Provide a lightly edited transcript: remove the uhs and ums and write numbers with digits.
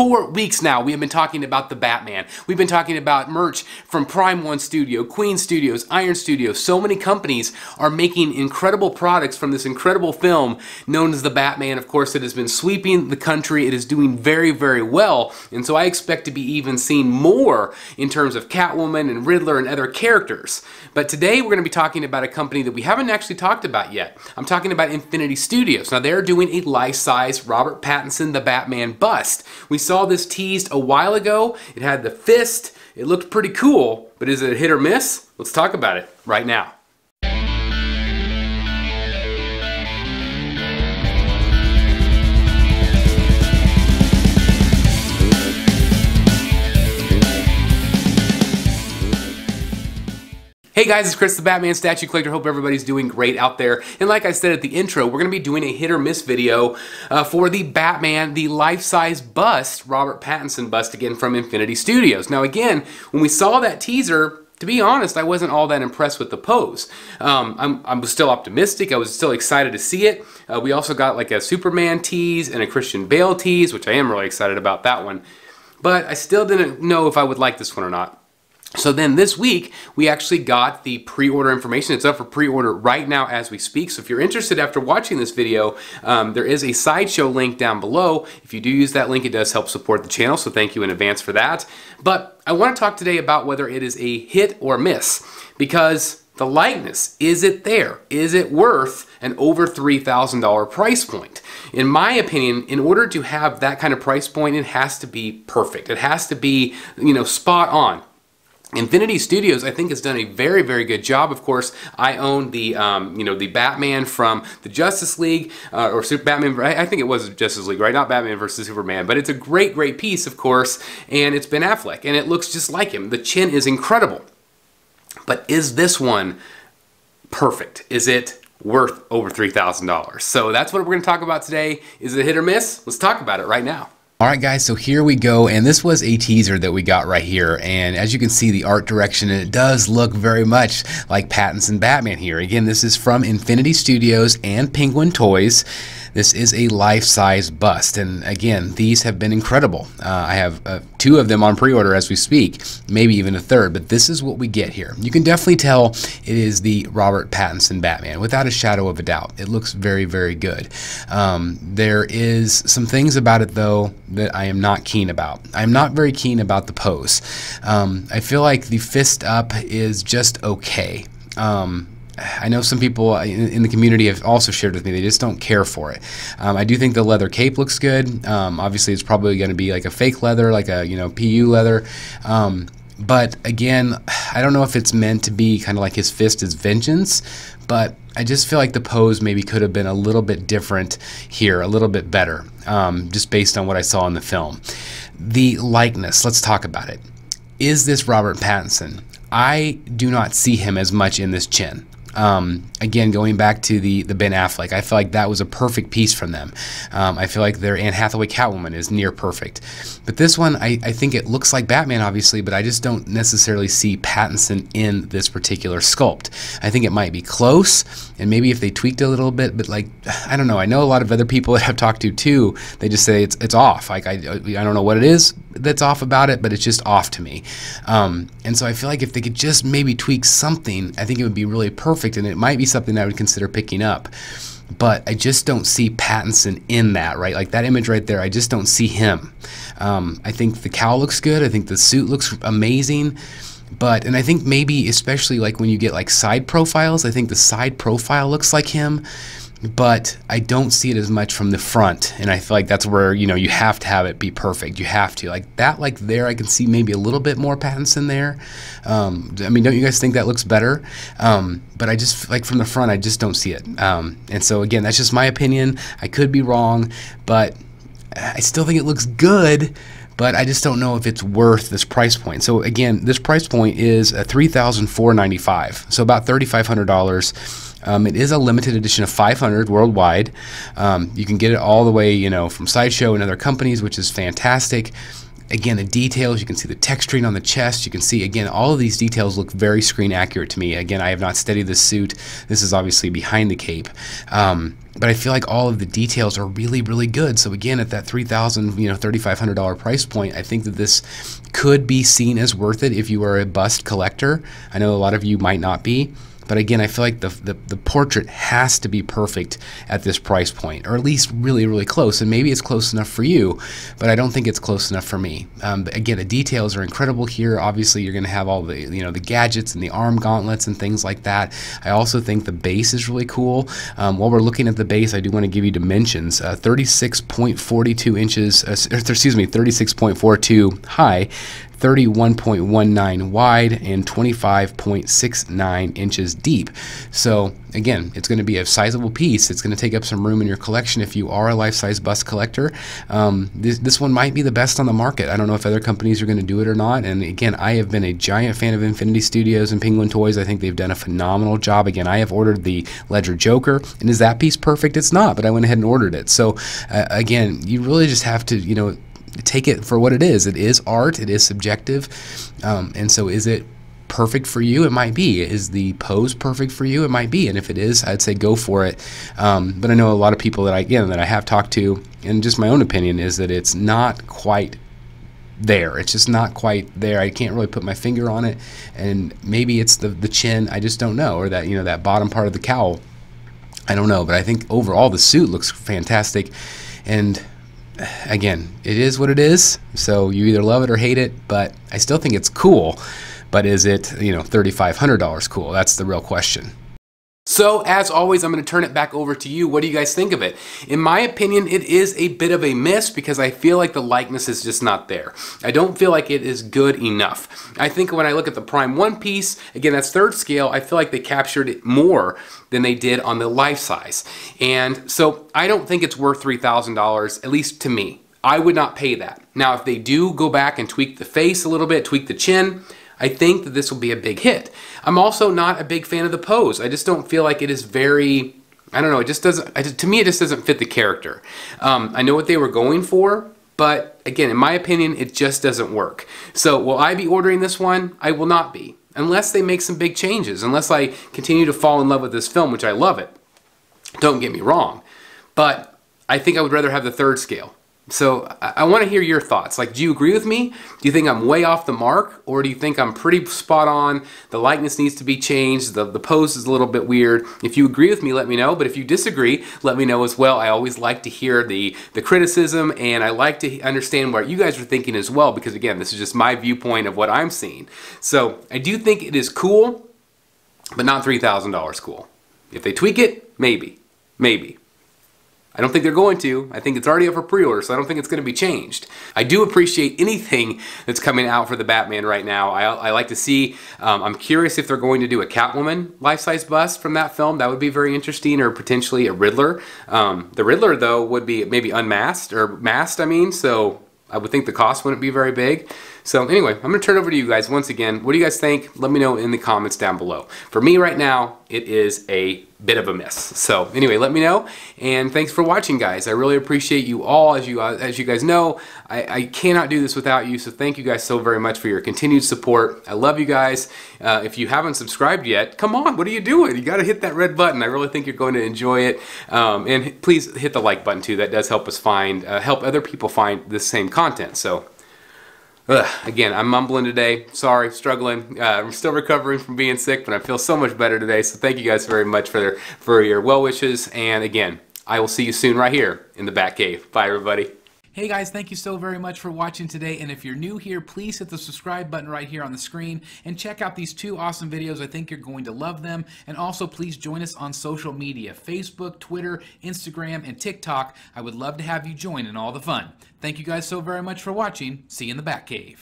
4 weeks now we have been talking about the Batman. We've been talking about merch from Prime One Studio, Queen Studios, Iron Studios. So many companies are making incredible products from this incredible film known as the Batman. Of course, it has been sweeping the country. It is doing very, very well. And so I expect to be even seeing more in terms of Catwoman and Riddler and other characters. But today we're going to be talking about a company that we haven't actually talked about yet. I'm talking about Infinity Studios. Now they're doing a life-size Robert Pattinson the Batman bust. We saw this teased a while ago. It had the fist. It looked pretty cool, but is it a hit or miss? Let's talk about it right now. Hey guys, it's Chris the Batman Statue Collector. Hope everybody's doing great out there. And like I said at the intro, we're going to be doing a hit or miss video for the Batman, the life-size bust, Robert Pattinson bust again from Infinity Studios. Now again, when we saw that teaser, to be honest, I wasn't all that impressed with the pose. I was still optimistic. I was still excited to see it. We also got like a Superman tease and a Christian Bale tease, which I am really excited about that one. But I still didn't know if I would like this one or not. So then this week, we actually got the pre-order information. It's up for pre-order right now as we speak. So if you're interested after watching this video, there is a Sideshow link down below. If you do use that link, it does help support the channel. So thank you in advance for that. But I want to talk today about whether it is a hit or miss, because the likeness, is it there? Is it worth an over $3,000 price point? In my opinion, in order to have that kind of price point, it has to be perfect. It has to be, spot on. Infinity Studios, I think, has done a very, very good job. Of course, I own the, the Batman from the Justice League, or Batman, I think it was Justice League, right? Not Batman versus Superman, but it's a great, great piece, of course, and it's Ben Affleck, and it looks just like him. The chin is incredible. But is this one perfect? Is it worth over $3,000? So that's what we're going to talk about today. Is it a hit or miss? Let's talk about it right now. Alright guys, so here we go, and this was a teaser that we got right here, and as you can see, the art direction, it does look very much like Pattinson Batman here. Again, this is from Infinity Studios and Penguin Toys. This is a life-size bust, and again, these have been incredible. I have 2 of them on pre-order as we speak, maybe even a third, but this is what we get here. You can definitely tell it is the Robert Pattinson Batman, without a shadow of a doubt. It looks very, very good. There is some things about it, though, that I am not keen about. I'm not very keen about the pose. I feel like the fist up is just okay. I know some people in the community have also shared with me they just don't care for it. I do think the leather cape looks good. Obviously, it's probably going to be like a fake leather, like a PU leather. But again, I don't know if it's meant to be kind of like his fist is vengeance, but I just feel like the pose maybe could have been a little bit different here, a little bit better, just based on what I saw in the film. The likeness, let's talk about it. Is this Robert Pattinson? I do not see him as much in this chin. Again, going back to the Ben Affleck, I feel like that was a perfect piece from them. I feel like their Anne Hathaway Catwoman is near perfect. But this one, I think it looks like Batman, obviously, but I just don't necessarily see Pattinson in this particular sculpt. I think it might be close, and maybe if they tweaked it a little bit, but like, I don't know. I know a lot of other people that I've talked to too, they just say it's off. Like, I don't know what it is that's off about it, but it's just off to me. And so I feel like if they could just maybe tweak something, I think it would be really perfect, and it might be something I would consider picking up. But I just don't see Pattinson in that, right? Like that image right there, I just don't see him. I think the cowl looks good. I think the suit looks amazing. And I think maybe especially like when you get like side profiles, I think the side profile looks like him. But I don't see it as much from the front, and I feel like that's where, you have to have it be perfect. You have to. Like that, like there, I can see maybe a little bit more Pattinson there. I mean, don't you guys think that looks better? But I just, like from the front, I just don't see it. And so again, that's just my opinion. I could be wrong, but I still think it looks good. But I just don't know if it's worth this price point. So again, this price point is $3,495, so about $3,500. It is a limited edition of 500 worldwide. You can get it all the way, from Sideshow and other companies, which is fantastic. Again, the details, you can see the texturing on the chest. You can see, again, all of these details look very screen accurate to me. Again, I have not studied this suit. This is obviously behind the cape. But I feel like all of the details are really, really good. So again, at that $3,000, $3,500 price point, I think that this could be seen as worth it if you are a bust collector. I know a lot of you might not be. But again, I feel like the portrait has to be perfect at this price point, or at least really, really close. And maybe it's close enough for you, but I don't think it's close enough for me. But again, the details are incredible here. Obviously, you're going to have all the the gadgets and the arm gauntlets and things like that. I also think the base is really cool. While we're looking at the base, I do want to give you dimensions: 36.42 inches, 36.42 high, 31.19 wide, and 25.69 inches deep. So again, it's going to be a sizable piece. It's going to take up some room in your collection if you are a life-size bust collector. This one might be the best on the market. I don't know if other companies are going to do it or not. And again, I have been a giant fan of Infinity Studios and Penguin Toys. I think they've done a phenomenal job. Again, I have ordered the Ledger Joker, and is that piece perfect? It's not, but I went ahead and ordered it. So again, you really just have to, take it for what it is. It is art. It is subjective. And so is it perfect for you? It might be. Is the pose perfect for you? It might be. And if it is, I'd say go for it. But I know a lot of people that I have talked to, and just my own opinion is that it's not quite there. It's just not quite there. I can't really put my finger on it. And maybe it's the chin. I just don't know. Or that, that bottom part of the cowl. I don't know. But I think overall the suit looks fantastic. And again, it is what it is, so you either love it or hate it, but I still think it's cool. But is it, $3,500 cool? That's the real question. So, as always, I'm going to turn it back over to you. What do you guys think of it? In my opinion, it is a bit of a miss because I feel like the likeness is just not there. I don't feel like it is good enough. I think when I look at the Prime 1 piece, again, that's third scale, I feel like they captured it more than they did on the life size. And so I don't think it's worth $3,000, at least to me. I would not pay that. Now, if they do go back and tweak the face a little bit, tweak the chin, I think that this will be a big hit. I'm also not a big fan of the pose. I just don't feel like it is very, I don't know, it just doesn't, to me it just doesn't fit the character. I know what they were going for, but again, in my opinion, it just doesn't work. So will I be ordering this one? I will not be, unless they make some big changes, unless I continue to fall in love with this film, which I love it. Don't get me wrong, but I think I would rather have the third scale. So I want to hear your thoughts. Like, do you agree with me? Do you think I'm way off the mark? Or do you think I'm pretty spot on? The likeness needs to be changed. The pose is a little bit weird. If you agree with me, let me know. But if you disagree, let me know as well. I always like to hear the criticism, and I like to understand what you guys are thinking as well, because again, this is just my viewpoint of what I'm seeing. So I do think it is cool, but not $3,000 cool. If they tweak it, maybe. Maybe. I don't think they're going to. I think it's already up for pre-order, so I don't think it's going to be changed. I do appreciate anything that's coming out for the Batman right now. I like to see, I'm curious if they're going to do a Catwoman life-size bust from that film. That would be very interesting, or potentially a Riddler. The Riddler, though, would be maybe unmasked, or masked, I mean, so I would think the cost wouldn't be very big. So anyway, I'm going to turn it over to you guys once again. What do you guys think? Let me know in the comments down below. For me right now, it is a bit of a miss. So anyway, let me know, and thanks for watching, guys. I really appreciate you all. As you guys know, I cannot do this without you, so thank you guys so very much for your continued support. I love you guys. If you haven't subscribed yet, come on, what are you doing? You got to hit that red button. I really think you're going to enjoy it, and please hit the like button too. That does help us help other people find the same content. So again, I'm mumbling today. Sorry, struggling. I'm still recovering from being sick, but I feel so much better today. So thank you guys very much for your well wishes. And again, I will see you soon right here in the Batcave. Bye, everybody. Hey guys, thank you so very much for watching today, and if you're new here, please hit the subscribe button right here on the screen and check out these two awesome videos. I think you're going to love them. And also please join us on social media: Facebook, Twitter, Instagram, and TikTok. I would love to have you join in all the fun. Thank you guys so very much for watching. See you in the Batcave.